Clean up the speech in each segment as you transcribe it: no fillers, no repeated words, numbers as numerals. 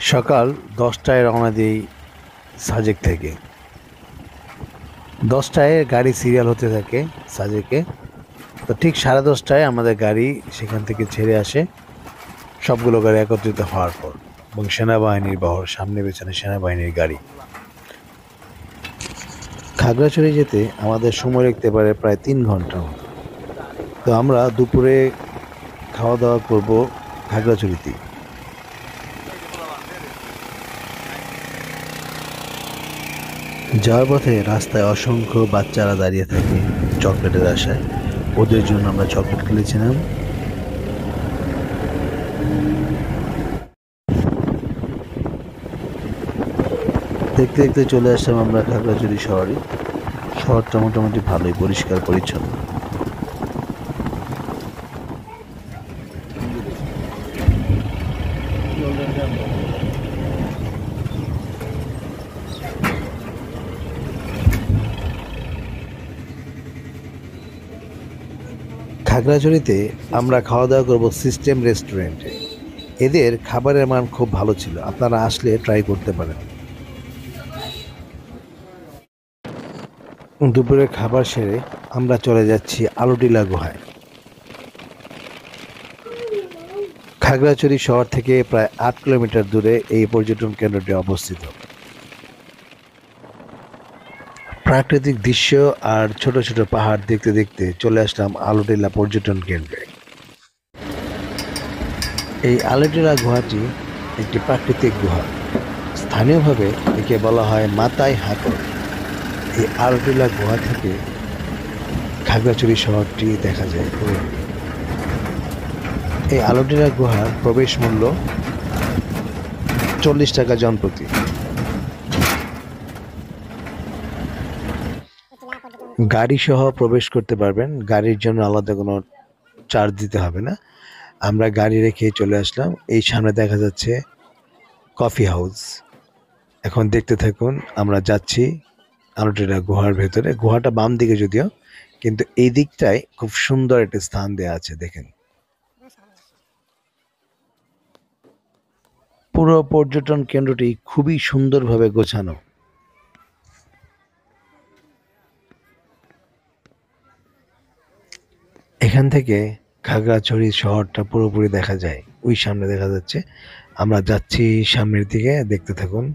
সকাল 10টায় রওনা দিই সাজেক থেকে। 10টায় গাড়ি সিরিয়াল হতে থাকে সাজেকে। তো ঠিক 10:30টায় আমাদের গাড়ি সেখান থেকে ছেড়ে আসে, সবগুলো গাড়ি একত্রিত হওয়ার পর, এবং সেনাবাহিনীর বহর, সামনে পেছনে সেনাবাহিনীর গাড়ি। খাগড়াছড়ি যেতে আমাদের সময় লাগতে পারে প্রায় 3 ঘন্টা মতো। তো আমরা দুপুরে খাওয়া দাওয়া করব খাগড়াছড়িতেই। যাওয়ার পথে রাস্তায় অসংখ্য বাচ্চারা দাঁড়িয়ে থাকে চকলেটের আশায়। ওদের জন্য আমরা চকলেট কিনেছিলাম। দেখতে দেখতে চলে আসলাম আমরা খাগড়াছড়ি শহরে। শহরটা মোটামুটি ভালোই পরিষ্কার পরিচ্ছন্ন। খাগড়াছড়িতে আমরা খাওয়া দাওয়া করব সিস্টেম রেস্টুরেন্টে। এদের খাবারের মান খুব ভালো ছিল, আপনারা আসলে ট্রাই করতে পারেন। দুপুরে খাবার সেরে আমরা চলে যাচ্ছি আলুটিলা গুহায়। খাগড়াছড়ি শহর থেকে প্রায় 8 কিলোমিটার দূরে এই পর্যটন কেন্দ্রটি অবস্থিত। প্রাকৃতিক দৃশ্য আর ছোট ছোট পাহাড় দেখতে দেখতে চলে আসলাম আলুটিলা পর্যটন কেন্দ্রে। এই আলুটিলা গুহাটি একটি প্রাকৃতিক গুহা। স্থানীয়ভাবে একে বলা হয় মাতাই হাতর। এই আলুটিলা গুহা থেকে খাগড়াছড়ি শহরটি দেখা যায় পুরোপুরি। এই আলুটিলা গুহার প্রবেশ মূল্য 40 টাকা জনপ্রতি। গাড়ি সহ প্রবেশ করতে পারবেন, গাড়ির জন্য আলাদা কোনো চার্জ দিতে হবে না। আমরা গাড়ি রেখে চলে আসলাম। এই সামনে দেখা যাচ্ছে কফি হাউস। এখন দেখতে থাকুন, আমরা যাচ্ছি আলুটিলা গুহার ভেতরে। গুহাটা বাম দিকে যদিও, কিন্তু এই দিকটায় খুব সুন্দর একটা স্থান দেওয়া আছে, দেখেন। পুরো পর্যটন কেন্দ্রটি খুবই সুন্দরভাবে গোছানো। এখান থেকে খাগড়াছড়ি শহরটা পুরোপুরি দেখা যায়। ওই সামনে দেখা যাচ্ছে। আমরা যাচ্ছি সামনের দিকে, দেখতে থাকুন।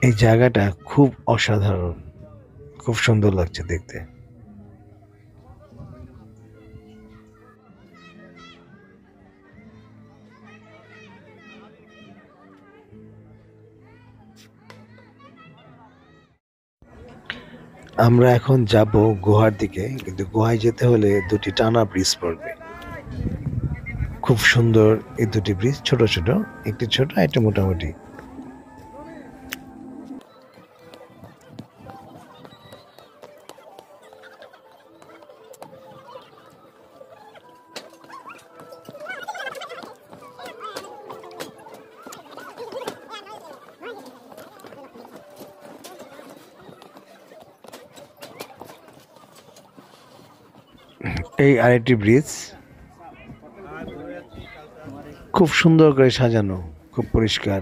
এই জায়গাটা খুব অসাধারণ, খুব সুন্দর লাগছে দেখতে। আমরা এখন যাব গুহার দিকে, কিন্তু গুহায় যেতে হলে দুটি টানা ব্রিজ পড়বে। খুব সুন্দর এই দুটি ব্রিজ, ছোট ছোট, একটি ছোট একটা মোটামুটি। এই আরেকটি ব্রিজ, খুব সুন্দর করে সাজানো, খুব পরিষ্কার।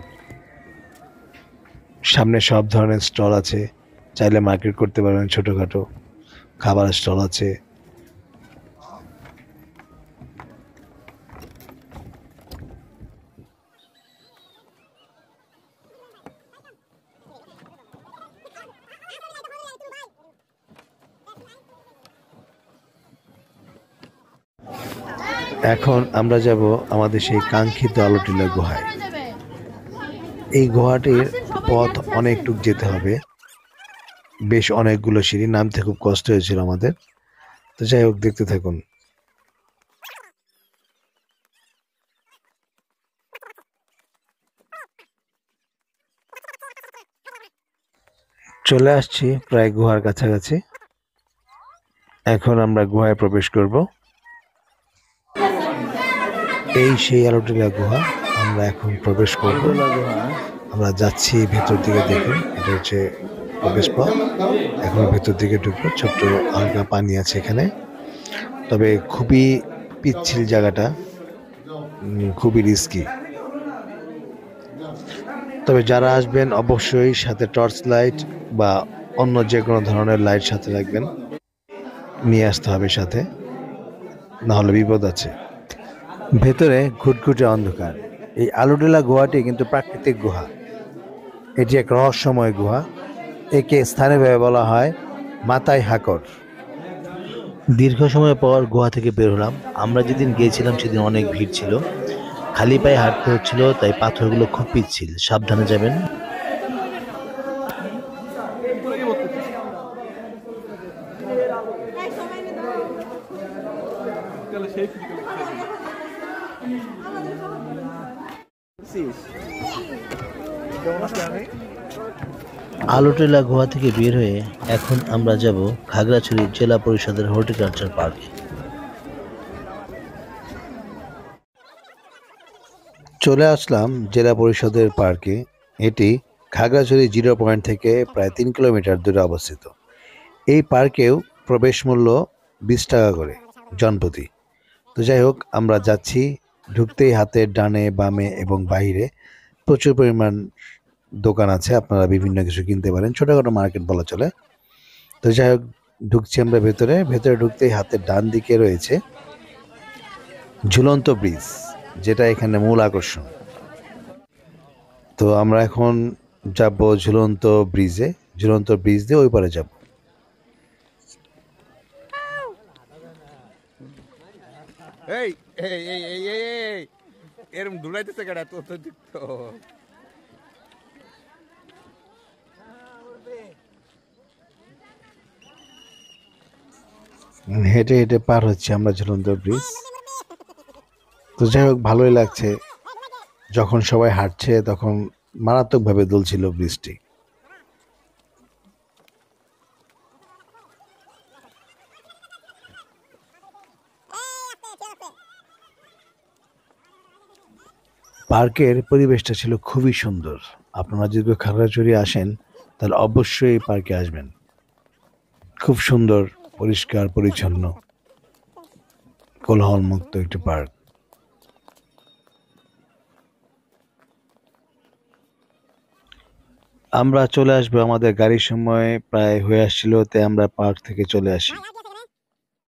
সামনে সব ধরনের স্টল আছে, চাইলে মার্কেট করতে পারবেন। ছোটখাটো খাবারের স্টল আছে। এখন আমরা যাব আমাদের সেই কাঙ্ক্ষিত আলুটিলা গুহায়। এই গুহাটির পথ অনেকটুক যেতে হবে, বেশ অনেকগুলো সিঁড়ি, নামতে খুব কষ্ট হয়েছিল আমাদের। তো যাই হোক, দেখতে থাকুন। চলে আসছি প্রায় গুহার কাছাকাছি। এখন আমরা গুহায় প্রবেশ করব। এই সেই আলুটিলা গুহা। আমরা এখন প্রবেশ করব। আমরা যাচ্ছি ভেতর দিকে, দেখুন এটা হচ্ছে প্রবেশ পথ। এখন ভেতর দিকে ঢুকবো। ছোট্ট হালকা পানি আছে এখানে, তবে খুবই পিচ্ছিল জায়গাটা, খুবই রিস্কি। তবে যারা আসবেন অবশ্যই সাথে টর্চ লাইট বা অন্য যে কোনো ধরনের লাইট সাথে রাখবেন, নিয়ে আসতে হবে সাথে, না হলে বিপদ আছে। ভেতরে ঘুটঘুটে অন্ধকার। এই আলুডেলা গুহাটি কিন্তু প্রাকৃতিক গুহা। এটি এক রহস্যময় গুহা। একে স্থানীয়ভাবে বলা হয় মাতাই হাকর। দীর্ঘ সময় পর গুহা থেকে বের হলাম। আমরা যেদিন গিয়েছিলাম সেদিন অনেক ভিড় ছিল, খালি পায়ে হাঁটতে হচ্ছিল, তাই পাথরগুলো খুব পিচ্ছিল, সাবধানে যাবেন। আলুটেলা গুহা থেকে বের হয়ে এখন আমরা যাব খাগড়াছড়ি জেলা পরিষদের হর্টিকালচার পার্কে। চলে আসলাম জেলা পরিষদের পার্কে। এটি খাগড়াছড়ি 0 পয়েন্ট থেকে প্রায় 3 কিলোমিটার দূরে অবস্থিত। এই পার্কেও প্রবেশ মূল্য 20 টাকা করে জনপ্রতি। তো যাই হোক, আমরা যাচ্ছি। ঢুকতেই হাতের ডানে বামে এবং বাইরে প্রচুর পরিমাণ দোকান আছে, আপনারা বিভিন্ন কিছু কিনতে পারেন, ছোটোখাটো মার্কেট বলা চলে। তো যাই হোক, ঢুকছি আমরা ভেতরে। ভেতরে ঢুকতেই হাতের ডান দিকে রয়েছে ঝুলন্ত ব্রিজ, যেটা এখানে মূল আকর্ষণ। তো আমরা এখন যাব ঝুলন্ত ব্রিজে। ঝুলন্ত ব্রিজ দিয়ে ওই পারে যাব। এই এই এই এই এই এই এরম দৌড়াইতেছে কেডা? তো তো তো হেঁটে হেঁটে পার হচ্ছে আমরা ঝুলন্ত ব্রিজ। তো যাই হোক, ভালোই লাগছে। যখন সবাই হাঁটছে তখন মারাত্মকভাবে দুলছিল ব্রিজটি। পার্কের পরিবেশটা ছিল খুবই সুন্দর। আপনারা যদি খাগড়াছড়ি আসেন তাহলে অবশ্যই এই পার্কে আসবেন। খুব সুন্দর, পরিষ্কার পরিচ্ছন্ন, কোলাহলমুক্ত একটি পার্ক। আমরা চলে আসবো, আমাদের গাড়ির সময় প্রায় হয়ে আসছিল, তাই আমরা পার্ক থেকে চলে আসি।